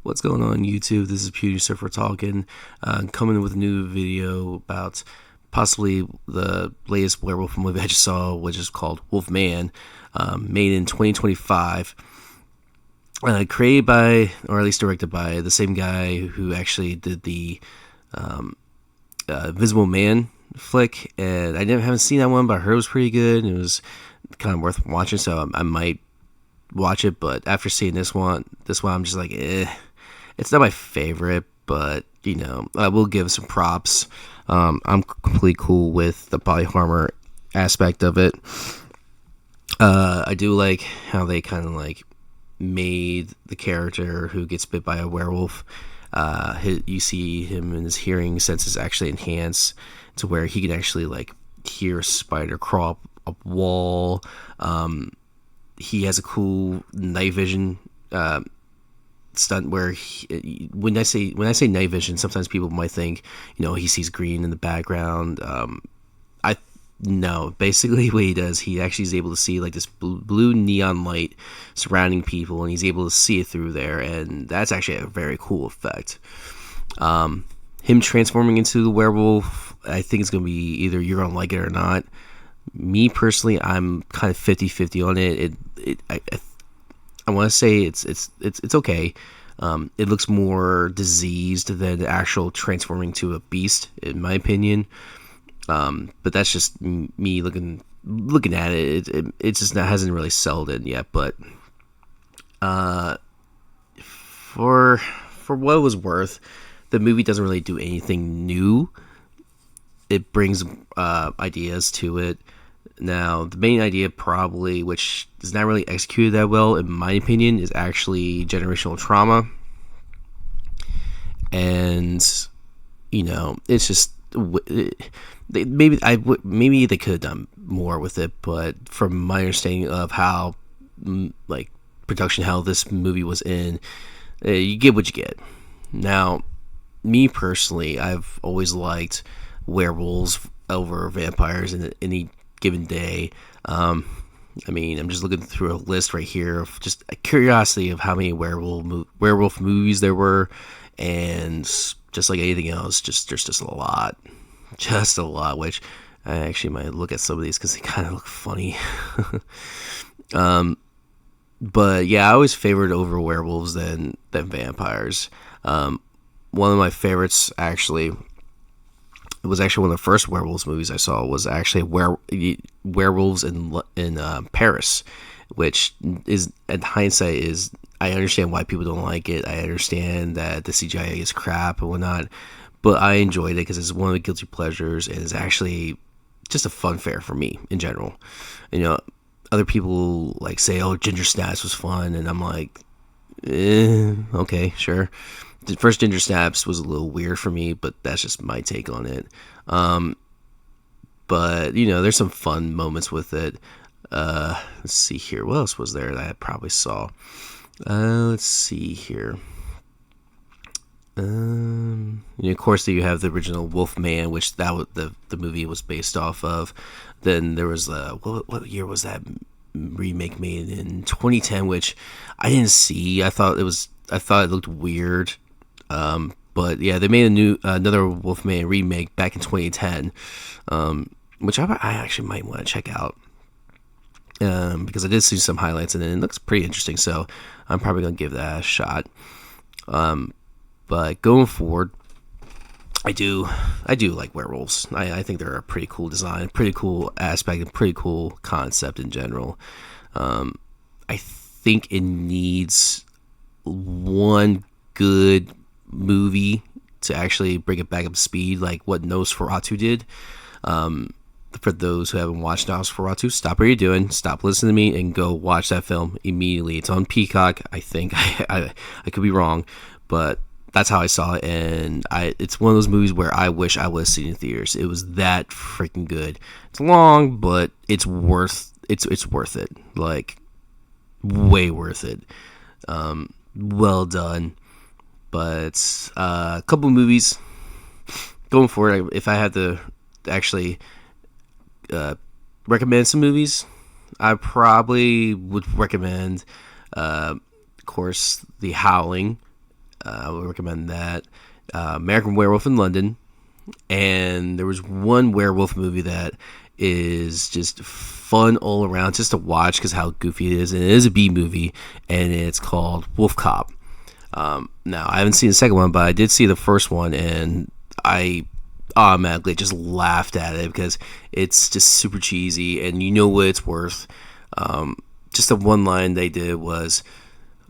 What's going on YouTube? This is Punysurfer talking, coming with a new video about possibly the latest werewolf movie I just saw, which is called Wolfman, made in 2025, created by, or at least directed by, the same guy who actually did the Invisible Man flick, and haven't seen that one, but I heard it was pretty good, and it was kind of worth watching, so I might watch it. But after seeing this one I'm just like, it's not my favorite, but I will give some props. I'm completely cool with the body armor aspect of it. I do like how they kind of like made the character who gets bit by a werewolf. You see him and his hearing senses actually enhance to where he can actually like hear a spider crawl up a wall. He has a cool night vision stunt where when I say night vision, sometimes people might think he sees green in the background. I No, basically what he does, he actually is able to see like this blue neon light surrounding people, and he's able to see it through there, and that's actually a very cool effect. Him transforming into the werewolf, I think it's going to be either you're going to like it or not. Me personally, I'm kind of 50-50 on it. I want to say it's okay. It looks more diseased than the actual transforming to a beast, in my opinion. But that's just me looking at it. It just hasn't really settled in yet. But for what it was worth, the movie doesn't really do anything new. It brings ideas to it. Now, the main idea probably, which is not really executed that well, in my opinion, is actually generational trauma. And, it's just... maybe they could have done more with it, but from my understanding of how, like, production hell this movie was in, you get what you get. Now, me personally, I've always liked werewolves over vampires in any given day. I'm just looking through a list right here of just a curiosity of how many werewolf movies there were, and just like anything else, there's just a lot. Which I actually might look at some of these because they kind of look funny. But yeah, I always favored over werewolves than vampires. One of my favorites actually. It was actually one of the first werewolves movies I saw was actually werewolves in Paris, which is, in hindsight, is, I understand why people don't like it. I understand that the CGI is crap and whatnot, but I enjoyed it because it's one of the guilty pleasures, and it's actually just a fun fare for me in general. Other people like say, "Oh, Ginger Snaps was fun," and I'm like, okay, sure. The first Ginger Snaps was a little weird for me, but that's just my take on it. But there's some fun moments with it. Let's see here. What else was there that I probably saw? Let's see here. Of course, you have the original Wolfman, which the movie was based off of. Then there was what year was that remake made in 2010, which I didn't see. I thought it looked weird. But yeah, they made another Wolfman remake back in 2010, which I actually might want to check out, because I did see some highlights and it looks pretty interesting. So I'm probably gonna give that a shot. But going forward, I do like werewolves. I think they're a pretty cool design, pretty cool aspect, and pretty cool concept in general. I think it needs one good movie to actually bring it back up to speed, like what Nosferatu did. For those who haven't watched Nosferatu, stop what you're doing, stop listening to me, and go watch that film immediately. It's on Peacock, I think. I could be wrong, but that's how I saw it, and it's one of those movies where I wish I would have seen it in theaters. It was that freaking good. It's long, but it's worth it. Like, way worth it. Well done. But a couple movies going forward, if I had to actually recommend some movies, I probably would recommend, of course, The Howling. I would recommend that. American Werewolf in London. And there was one werewolf movie that is just fun all around just to watch because how goofy it is. And it is a B movie, and it's called Wolf Cop. Now, I haven't seen the second one, but I did see the first one, and I automatically just laughed at it because it's just super cheesy, and you know what it's worth. Just the one line they did was,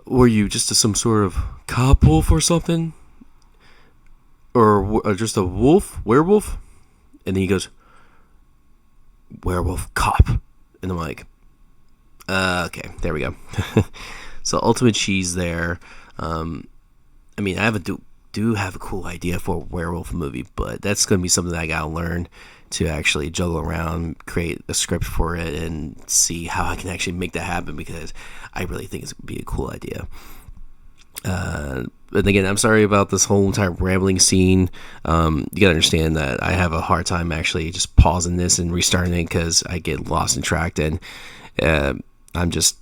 "Were you just some sort of cop wolf or something? Or just a werewolf?" And then he goes, "Werewolf cop." And I'm like, okay, there we go. So ultimate cheese there. I mean, I do have a cool idea for a werewolf movie, but that's going to be something that I got to learn to actually juggle around, create a script for it, and see how I can actually make that happen because I really think it's going to be a cool idea. But again, I'm sorry about this whole entire rambling scene. You gotta understand that I have a hard time actually just pausing this and restarting it because I get lost in track, and I'm just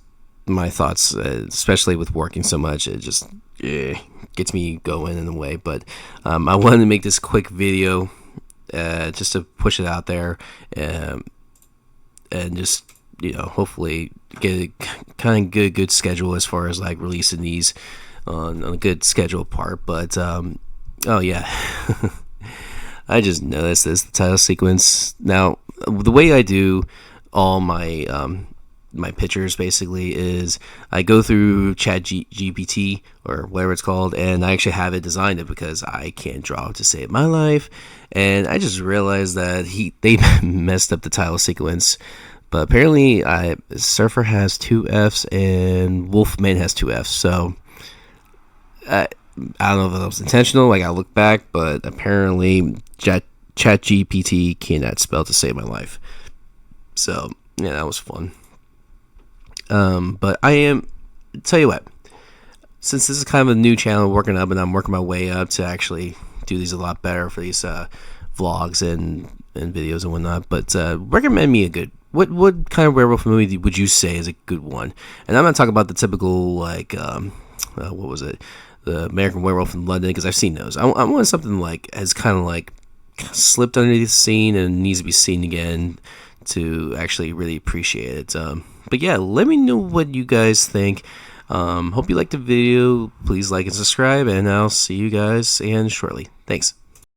my thoughts, especially with working so much, it just gets me going in a way. But I wanted to make this quick video just to push it out there, and just hopefully get a kind of good schedule as far as like releasing these on a good schedule part. But oh yeah, I just noticed this, the title sequence. Now, the way I do all my my pictures basically is I go through chatgpt or whatever it's called, and I actually have it designed it because I can't draw to save my life. And I just realized that they messed up the title sequence. But apparently, Surfer has 2 Fs and Wolfman has 2 Fs. So I don't know if that was intentional. Like, I look back, but apparently ChatGPT cannot spell to save my life. So yeah, that was fun. But tell you what, since this is kind of a new channel working up, and I'm working my way up to actually do these a lot better for these vlogs and videos and whatnot. But recommend me a good. What kind of werewolf movie would you say is a good one? And I'm not talking about the typical like what was it? The American Werewolf in London, because I've seen those. I want something like has kind of like slipped underneath the scene and needs to be seen again to actually really appreciate it. But yeah, let me know what you guys think. Hope you liked the video. Please like and subscribe, and I'll see you guys again shortly. Thanks.